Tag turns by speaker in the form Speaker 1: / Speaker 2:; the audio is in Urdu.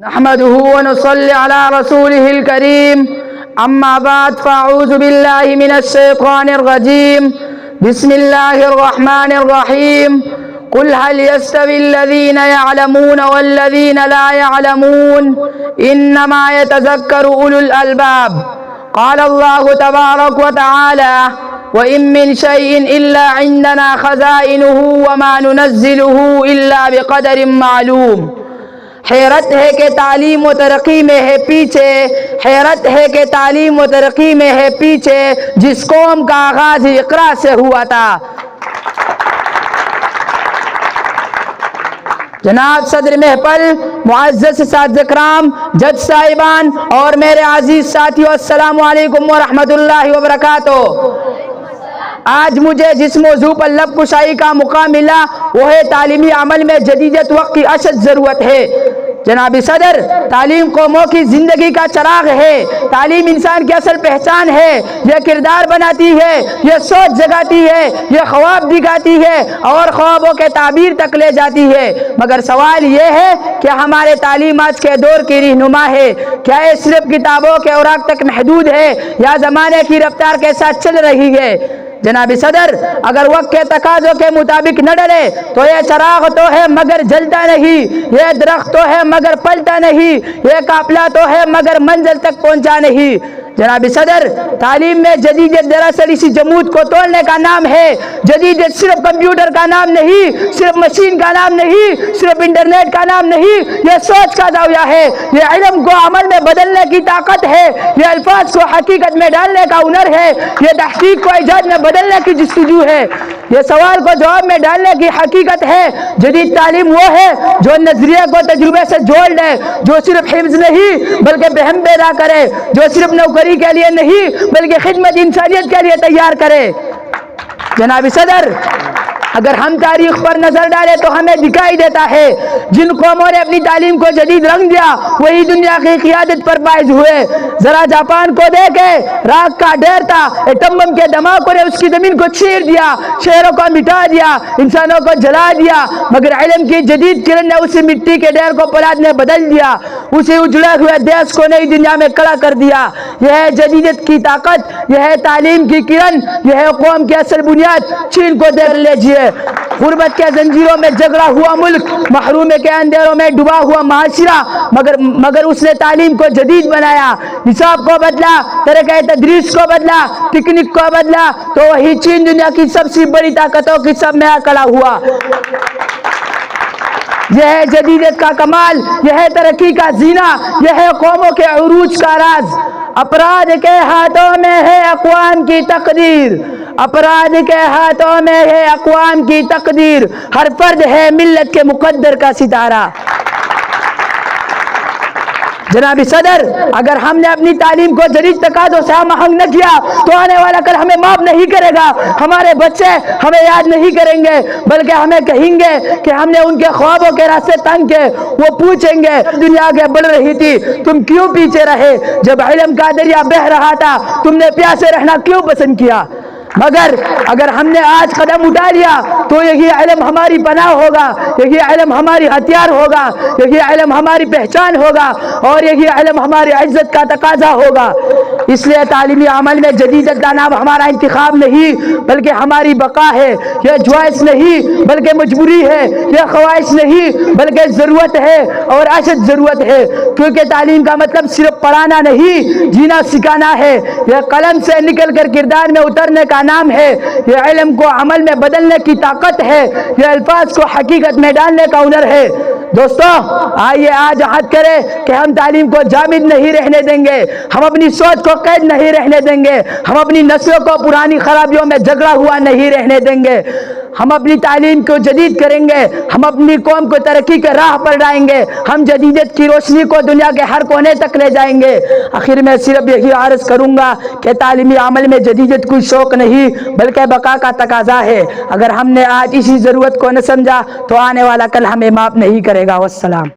Speaker 1: نحمده ونصلي على رسوله الكريم أما بعد فأعوذ بالله من الشيطان الرجيم بسم الله الرحمن الرحيم قل هل يستوي الذين يعلمون والذين لا يعلمون إنما يتذكر أولو الألباب قال الله تبارك وتعالى وإن من شيء إلا عندنا خزائنه وما ننزله إلا بقدر معلوم۔ حیرت ہے کہ تعلیم و ترقی میں ہے پیچھے، حیرت ہے کہ تعلیم و ترقی میں ہے پیچھے جس قوم کا آغاز اقرا سے ہوا تھا۔ جناب صدر محفل، معزز اساتذہ کرام، جج صاحبان اور میرے عزیز ساتھیو، السلام علیکم ورحمۃ اللہ وبرکاتہ۔ آج مجھے جس موضوع پر لب کشائی کا موقع ملا وہ ہے تعلیمی عمل میں جدیدیت وقت کی اشد ضرورت ہے۔ جناب صدر، تعلیم قوموں کی زندگی کا چراغ ہے، تعلیم انسان کی اصل پہچان ہے، یہ کردار بناتی ہے، یہ سوچ جگاتی ہے، یہ خواب دکھاتی ہے اور خوابوں کے تعبیر تک لے جاتی ہے۔ مگر سوال یہ ہے کہ ہمارے تعلیم آج کے دور کی رہنما ہے، کیا یہ صرف کتابوں کے اوراق تک محدود ہے یا زمانے کی رفتار کے ساتھ چل رہی ہے؟ جناب صدر، اگر وقت کے تقاضوں کے مطابق نہ ڈلے تو یہ چراغ تو ہے مگر جلتا نہیں، یہ درخت تو ہے مگر پلتا نہیں، یہ قافلہ تو ہے مگر منزل تک پہنچا نہیں۔ جناب صدر، تعلیم میں جدیدیت دراصل اسی جمود کو توڑنے کا نام ہے۔ جدیدیت صرف کمپیوٹر کا نام نہیں، صرف مشین کا نام نہیں، صرف انٹرنیٹ کا نام نہیں، یہ سوچ کا زاویہ ہے، یہ علم کو عمل میں بدلنے کی طاقت ہے، یہ الفاظ کو حقیقت میں ڈالنے کا ہنر ہے، یہ تحقیق کو ایجاد میں بدلنے کی جستجو ہے، یہ سوال کو جواب میں ڈالنے کی حقیقت ہے۔ جدید تعلیم وہ ہے جو نظریے کو تجربے سے جوڑ لے، جو صرف حفظ نہیں بلکہ فہم پیدا کرے، جو صرف نوکری کے لیے نہیں بلکہ خدمت انسانیت کے لیے تیار کرے۔ جناب صدر، اگر ہم تاریخ پر نظر ڈالیں تو ہمیں دکھائی دیتا ہے جن قوموں نے اپنی تعلیم کو جدید رنگ دیا وہی دنیا کی قیادت پر فائز ہوئے۔ ذرا جاپان کو دیکھے، راک کا ڈیر تھا، ایٹم بم کے دھماکوں نے اس کی زمین کو چیر دیا، شہروں کو مٹا دیا، انسانوں کو جلا دیا، مگر علم کی جدید کرن نے اسی مٹی کے ڈیر کو پلاد میں بدل دیا، اسی اجڑے ہوئے دیش کو نئی دنیا میں کھڑا کر دیا۔ یہ ہے جدیدیت کی طاقت، یہ ہے تعلیم کی کرن، یہ ہے قوم کی اصل بنیاد۔ چین کو دیکھ لیجیے، غربت کے زنجیروں میں جگڑا ہوا ملک، محرومی کے اندھیروں میں ڈوبا ہوا معاشرہ، مگر اس نے تعلیم کو جدید بنایا، نصاب کو بدلا، طریقہ تدریس کو بدلا، تکنیک کو بدلا، تو وہی چین دنیا کی سب سے بڑی طاقتوں کی سب میں کھڑا ہوا۔ یہ ہے جدیدیت کا کمال، یہ ہے ترقی کا زینہ، یہ ہے قوموں کے عروج کا راز۔ افراد کے ہاتھوں میں ہے اقوام کی تقدیر، افراد کے ہاتھوں میں ہے اقوام کی تقدیر، ہر فرد ہے ملت کے مقدر کا ستارہ۔ جناب صدر، اگر ہم نے اپنی تعلیم کو جدید تقاضوں سے ہم آہنگ نہ کیا تو آنے والا کل ہمیں معاف نہیں کرے گا، ہمارے بچے ہمیں یاد نہیں کریں گے بلکہ ہمیں کہیں گے کہ ہم نے ان کے خوابوں کے راستے تنگ کیے۔ وہ پوچھیں گے دنیا آگے بڑھ رہی تھی تم کیوں پیچھے رہے، جب علم کا دریا بہہ رہا تھا تم نے پیاسے رہنا کیوں پسند کیا؟ مگر اگر ہم نے آج قدم اٹھا لیا تو یہی علم ہماری پناہ ہوگا، یہی علم ہماری ہتھیار ہوگا، یہی علم ہماری پہچان ہوگا اور یہی علم ہماری عزت کا تقاضا ہوگا۔ اس لیے تعلیمی عمل میں جدیدیت کا نام ہمارا انتخاب نہیں بلکہ ہماری بقا ہے، یہ چوائس نہیں بلکہ مجبوری ہے، یہ خواہش نہیں بلکہ ضرورت ہے اور اشد ضرورت ہے، کیونکہ تعلیم کا مطلب صرف پڑھانا نہیں، جینا سکھانا ہے۔ یہ قلم سے نکل کر کردار میں اترنے کا نام ہے، یہ علم کو عمل میں بدلنے کی طاقت ہے، یہ الفاظ کو حقیقت میں ڈالنے کا ہنر ہے۔ دوستو، آئیے آج عہد کریں کہ ہم تعلیم کو جامد نہیں رہنے دیں گے، ہم اپنی سوچ کو قید نہیں رہنے دیں گے، ہم اپنی نسلوں کو پرانی خرابیوں میں جگڑا ہوا نہیں رہنے دیں گے، ہم اپنی تعلیم کو جدید کریں گے، ہم اپنی قوم کو ترقی کے راہ پر لائیں گے، ہم جدیدیت کی روشنی کو دنیا کے ہر کونے تک لے جائیں گے۔ آخر میں صرف یہی عرض کروں گا کہ تعلیمی عمل میں جدیدیت کوئی شوق نہیں بلکہ بقا کا تقاضا ہے۔ اگر ہم نے آج اسی ضرورت کو نہ سمجھا تو آنے والا کل ہمیں معاف نہیں کرے گا۔ والسلام۔